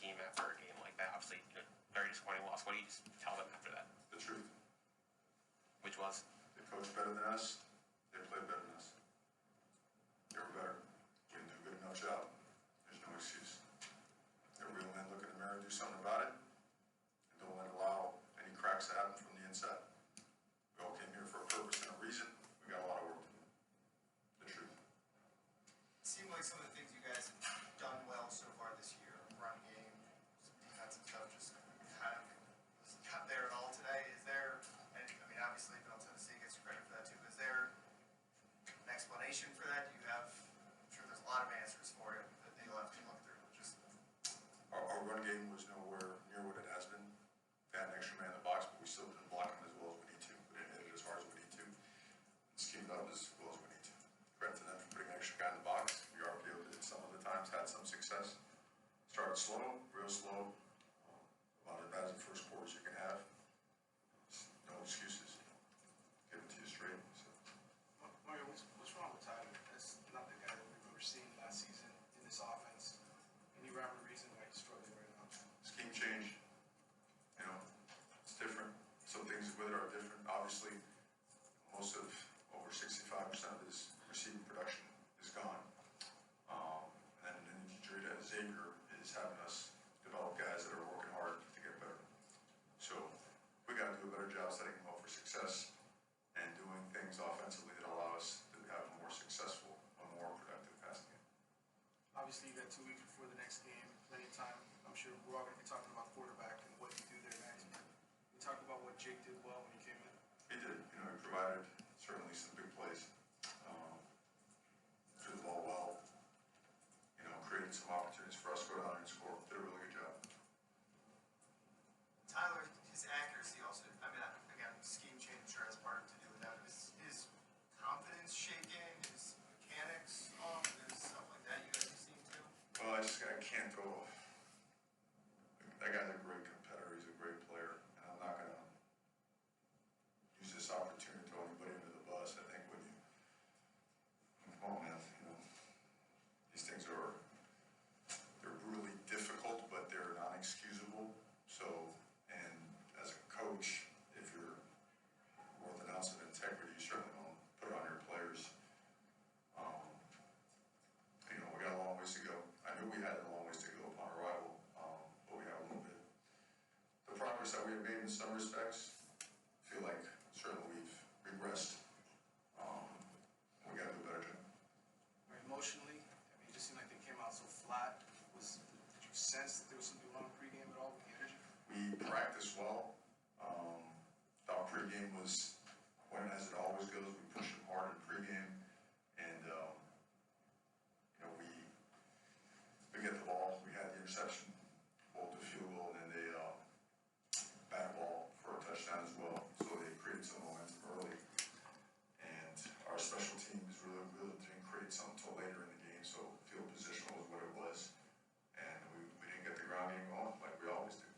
team after a game like that? Obviously, very disappointing loss. What do you just tell them after that? The truth. Which was? They coached better than us. They played better than us. They were better. We didn't do a good enough job. There's no excuse. They're real men, look in the mirror, do something about it, and don't let it allow any cracks to happen from the inside. We all came here for a purpose and a reason. We got a lot of work to do. The truth. It seemed like some of the things you guys have done well so far this year, run game, some defensive stuff, just kind of was not there at all today. Is there, and I mean, obviously, Middle Tennessee gets credit for that too. Is there an explanation for that? Do you have, I'm sure there's a lot of answers for it that you'll have to look through. Just Our run game was nowhere near what it has been. We had an extra man in the box, but we still didn't block him as well as we need to. We didn't hit it as hard as we need to. Scheme it up as well as we need to. Credit to them for putting an extra guy in the box. We RPO'd it some of the times, had some success. Started slow, real slow. About as bad as the first quarters you can have. No excuses. Give it to you straight. So. Mario, what's wrong with Tyler? That's not the guy that we were seeing last season in this offense. Any rhyme or reason why he's struggling right now? Scheme change. You know, it's different. Some things with it are different. Obviously, most of over 65% of his receiving production is gone. And then an injury to Xavier is having us develop guys that are working hard to get better. So we got to do a better job setting them up for success and doing things offensively that allow us to have a more successful, a more productive passing game. Obviously, you got 2 weeks before the next game, plenty of time. I'm sure we're all going to be talking about quarterback and what you do there next. We talked about what Jake did well when he came in. He did. You know, he provided certainly some big plays. Threw the ball well. You know, created some opportunities for us to go down and score. Did a really good job. Tyler, his accuracy also, I mean, again, scheme change sure has part to do with that. Is his confidence shaking? His mechanics off? There's stuff like that you guys have seen too? Well, I can't throw. That guy's a great competitor. He's a great player. And I'm not going to use this opportunity to throw anybody under the bus. I think when you, come on, man, you know, these things they're brutally difficult, but they're not excusable. So, and as a coach, if you're worth an ounce of integrity, you certainly don't put it on your players. You know, we got a long ways to go. I knew we had a long ways to go upon arrival, but we have a little bit. The progress that we have made in some respects, I feel like certainly we've regressed. We got to do a better job. Emotionally, I mean, it just seemed like they came out so flat. Did you sense that there was something wrong pregame at all with the energy? We practiced well. Our pregame went as it always goes. We pushed them hard in pregame, and you know, we get the ball. We had the interception, both the field goal, and then they bat ball for a touchdown as well. So they created some momentum early, and our special teams really didn't create something until later in the game. So field positional was what it was, and we didn't get the ground game going like we always do.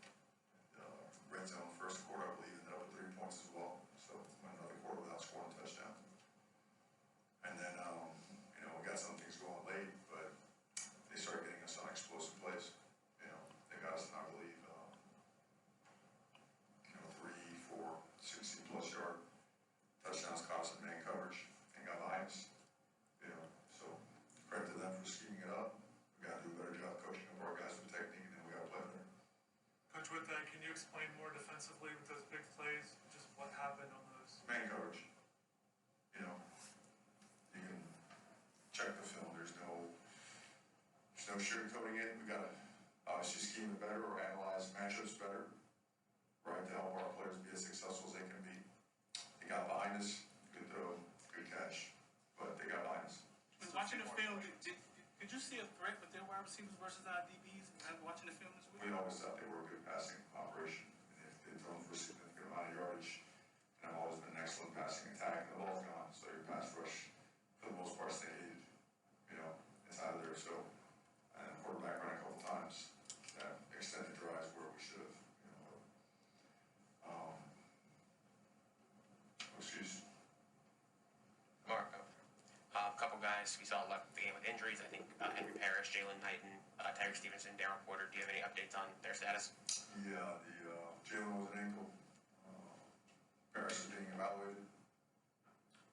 Red zone first quarter, I believe, ended up with 3 points as well. So another quarter without scoring a touchdown. And then, you know, we got some things going late, but they started getting us on explosive plays. You know, they got us, I believe, you know, 3, 4, 60-plus yard touchdowns, caught us in man coverage, and got behind us. You know, so credit to them for scheming it up. We got to do a better job coaching up our guys with technique, and then we got to play better. Coach, with that, can you explain more defensively with those big plays, just what happened on those? Man coverage. You know, you can check the film. There's no sugarcoating it. We got to obviously scheme it better or analyze matchups better, right, to help our players be as successful as they can be. They got behind us. Good throw, good catch, but they got behind us. Watching the film, did you see a threat with their wide receivers versus our DBs and watching the film this week? We always thought they were a good passing operation. And if they throw for a significant amount of yardage, and I've always been an excellent passing attack, and the ball's gone. So your pass rush, for the most part, stayed, you know, it's out of there. So, and quarterback ran a couple times. That extended drives where we should have, you know. Excuse. Mark, a couple guys guys. We saw left the game with injuries. I think Henry Parrish, Jalen Knighton, Tyreek Stevenson, Darren Porter. Do you have any updates on their status? Yeah, Jalen was an ankle. Paris is being evaluated.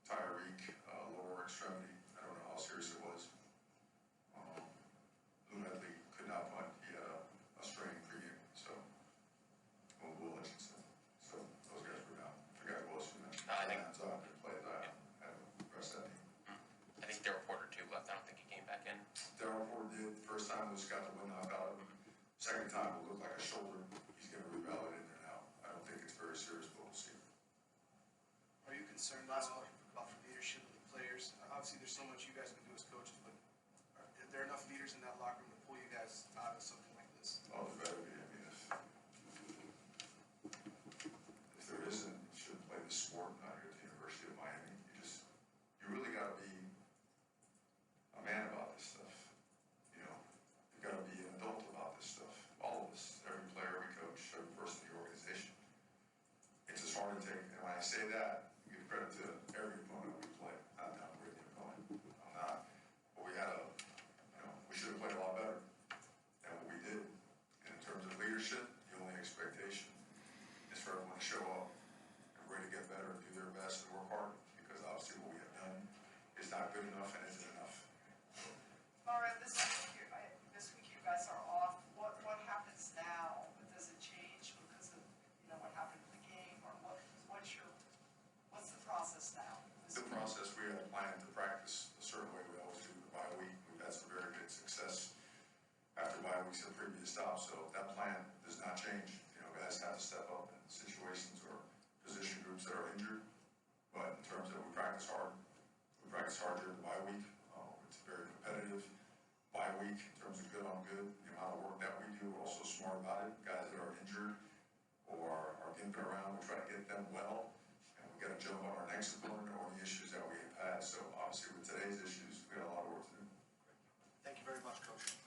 Tyreek, lower extremity. I don't know how serious it was. Lou Medley could not punt. He had a strain pregame, so Will Hutchinson. So those guys were down. I forgot who else we mentioned. I think Zion didn't play. Zion had the rest of that team. I think Darren Porter too left. I don't think he came back in. Darren Ford did. First time was got the wind knocked out of him. Second time it looked like a shoulder. He's going to revalidate in there now. I don't think it's very serious, but we'll see. Are you concerned about the leadership of the players? Obviously, there's so much you guys can do as coaches, but are there enough leaders in that locker room to pull you guys out of something like this? Oh, there better be. I mean, if there isn't, you shouldn't play the sport. Not here at the University of Miami. You really got to be a man about this stuff. You know, you got to be an adult about this stuff. All of us, every player, every coach, every person in the organization. It's just hard to take. And when I say that, I give credit to every opponent we play. I'm not really the opponent. I'm not. But we had we should have played a lot better than what we did. And in terms of leadership, the only expectation is for everyone to show up and ready to get better and do their best and work hard. Because obviously what we have done is not good enough and isn't enough. Mario, this week you guys are off. What happens now? Does it change because of what happened in the game, or what's the process now? The process, we had planned to practice a certain way we always do the bye week. We've had some very good success after bye weeks in previous stops, so that plan does not change. Guys have to step up in situations or position groups that are injured. But in terms of we practice hard during the bye week. It's very competitive bye week in terms of good on good. The amount of work that we do, we're also smart about it. Guys that are injured or are gimping around, we try to get them well. And we got to jump on our next opponent or the issues that we have had. So obviously with today's issues, we got a lot of work to do. Thank you very much, Coach.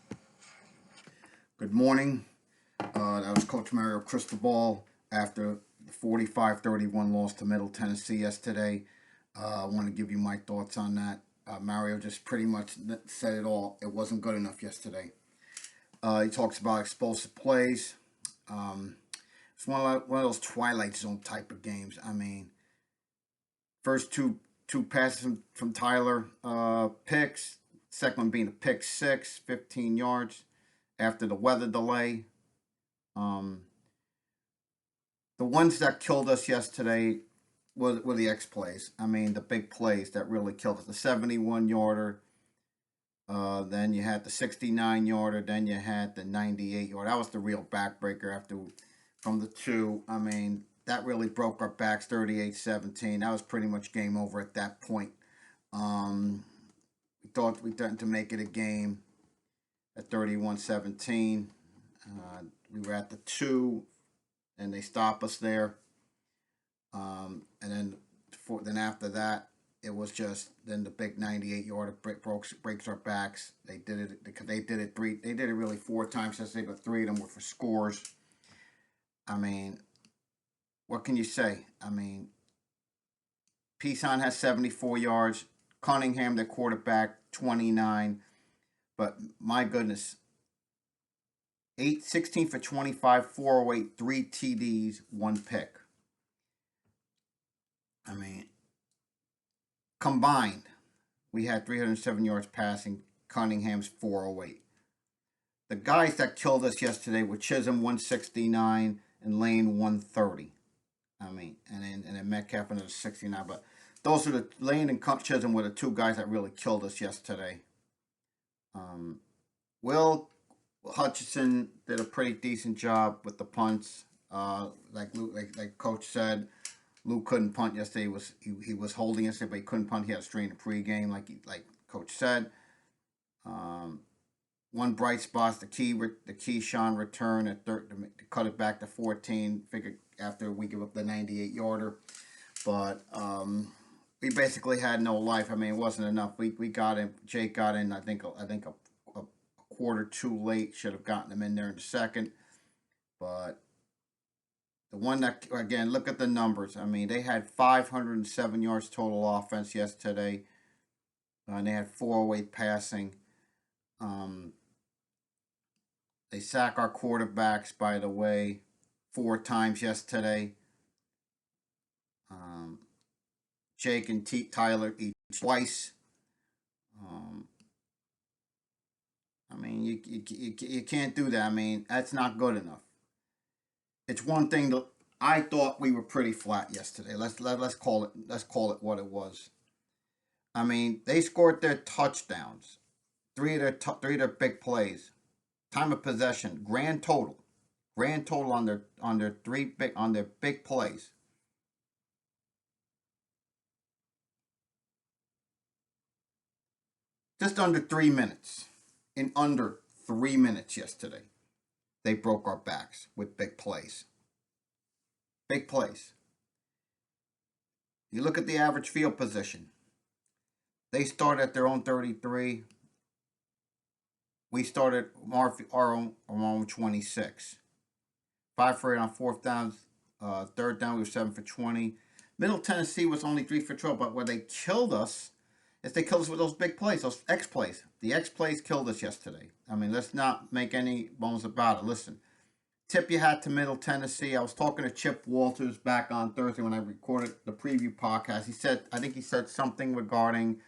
Good morning. That was Coach Mario Cristobal after the 45-31 loss to Middle Tennessee yesterday. I want to give you my thoughts on that. Mario just pretty much said it all. It wasn't good enough yesterday. He talks about explosive plays. It's one of those Twilight Zone type of games. I mean, first two passes from Tyler, picks. Second one being a pick six, 15 yards after the weather delay. The ones that killed us yesterday were the X plays. I mean, the big plays that really killed us. The 71-yarder, then you had the 69-yarder, then you had the 98-yarder. That was the real backbreaker from the two. I mean, that really broke our backs, 38-17. That was pretty much game over at that point. We thought we threatened to make it a game at 31-17. We were at the 2, and they stopped us there. And then after that, it was just then the big 98-yarder breaks our backs. They did it because they did it really 4 times yesterday, but 3 of them were for scores. I mean, what can you say? I mean, Peason has 74 yards. Cunningham, the quarterback, 29. But my goodness, 16 for 25, 408, 3 TDs, 1 pick. I mean, combined, we had 307 yards passing. Cunningham's 408. The guys that killed us yesterday were Chisholm 169 and Lane 130. I mean, and then Metcalf another 69. But those are Lane and Chisholm were the 2 guys that really killed us yesterday. Will Hutchinson did a pretty decent job with the punts. Like Coach said, Luke couldn't punt yesterday. He was holding yesterday, but he couldn't punt. He had a strain in pregame, like Coach said. One bright spot, the Keyshawn return at third to cut it back to 14. Figured after we give up the 98-yarder, but we basically had no life. I mean, it wasn't enough. We got in. Jake got in. I think a quarter too late. Should have gotten him in there in the second, but the one that, again, look at the numbers. I mean, they had 507 yards total offense yesterday. and they had 408 passing. They sack our quarterbacks, by the way, 4 times yesterday. Jake and Tyler each twice. I mean, you can't do that. I mean, that's not good enough. It's one thing that I thought we were pretty flat yesterday. Let's call it what it was. I mean, they scored their touchdowns, three of their big plays, time of possession, grand total on their big plays. Just under 3 minutes. In under 3 minutes yesterday, they broke our backs with big plays. Big plays. You look at the average field position. They started at their own 33. We started our own 26. 5 for 8 on 4th downs. 3rd down, we were 7 for 20. Middle Tennessee was only 3 for 12, but where they killed us is they killed us with those big plays, those X plays. The X plays killed us yesterday. I mean, let's not make any bones about it. Listen, tip you had to Middle Tennessee. I was talking to Chip Walters back on Thursday when I recorded the preview podcast. I think he said something regarding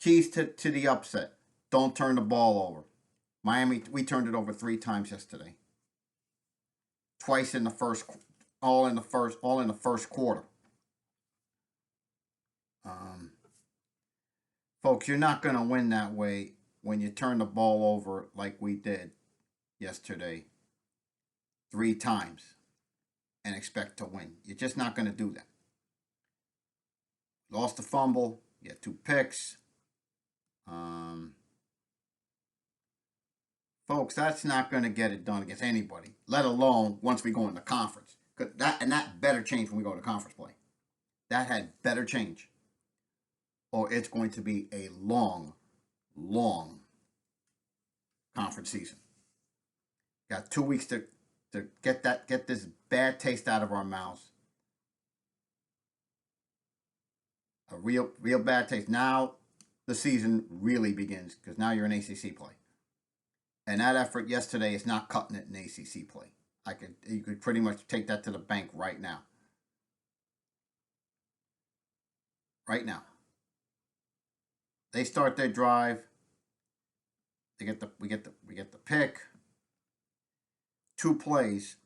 keys to the upset. Don't turn the ball over. Miami, we turned it over 3 times yesterday. Twice in the first, all in the first quarter. Folks, you're not going to win that way when you turn the ball over like we did yesterday 3 times and expect to win. You're just not going to do that. Lost the fumble. You had 2 picks. Folks, that's not going to get it done against anybody, let alone once we go into conference. That better change when we go to conference play. That had better change. Or it's going to be a long, long conference season. Got 2 weeks to get this bad taste out of our mouths. A real bad taste. Now the season really begins because now you're in ACC play. And that effort yesterday is not cutting it in ACC play. You could pretty much take that to the bank right now. Right now. They start their drive. We get the pick. 2 plays.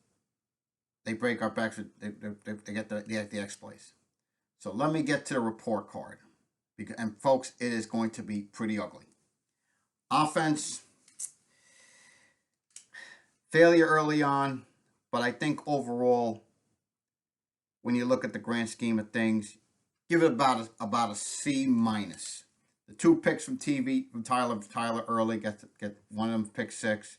They break our backs. They get the X plays. So let me get to the report card. And folks, it is going to be pretty ugly. Offense, failure early on, but I think overall, when you look at the grand scheme of things, give it about a C minus. The 2 picks from Tyler early, get one of them pick 6.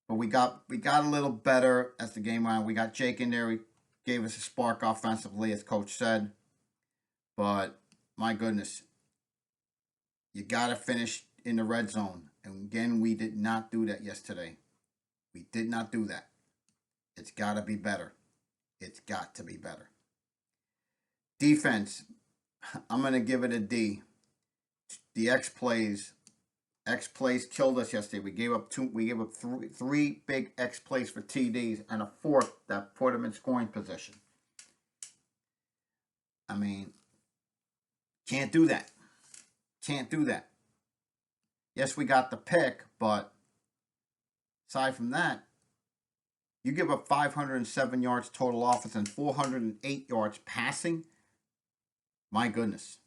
But we got a little better as the game went on. We got Jake in there. He gave us a spark offensively, as Coach said. But my goodness, you got to finish in the red zone. And again, we did not do that yesterday. We did not do that. It's got to be better. It's got to be better. Defense, I'm going to give it a D. The X plays killed us yesterday. We gave up 3 big X plays for TDs and a 4th that put them in scoring position. I mean, can't do that. Can't do that. Yes, we got the pick, but aside from that, you give up 507 yards total offense and 408 yards passing. My goodness.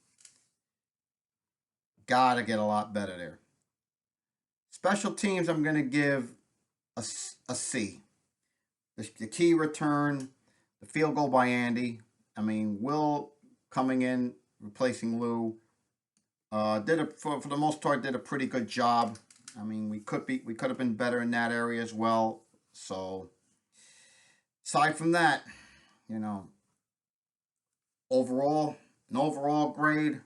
Gotta get a lot better there. Special teams, I'm going to give a C. The key return, the field goal by Andy. I mean, Will coming in, replacing Lou, for the most part, did a pretty good job. I mean, we could have been better in that area as well. So, aside from that, overall, an overall grade,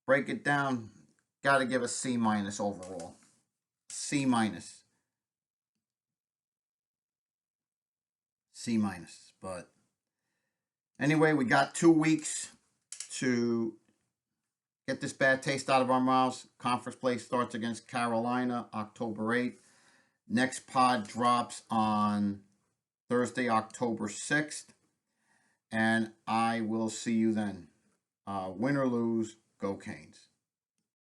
break it down, got to give a C minus overall. C minus. C minus. But anyway, we got 2 weeks to get this bad taste out of our mouths. Conference play starts against Carolina October 8th. Next pod drops on Thursday, October 6th. And I will see you then. Win or lose, go Canes.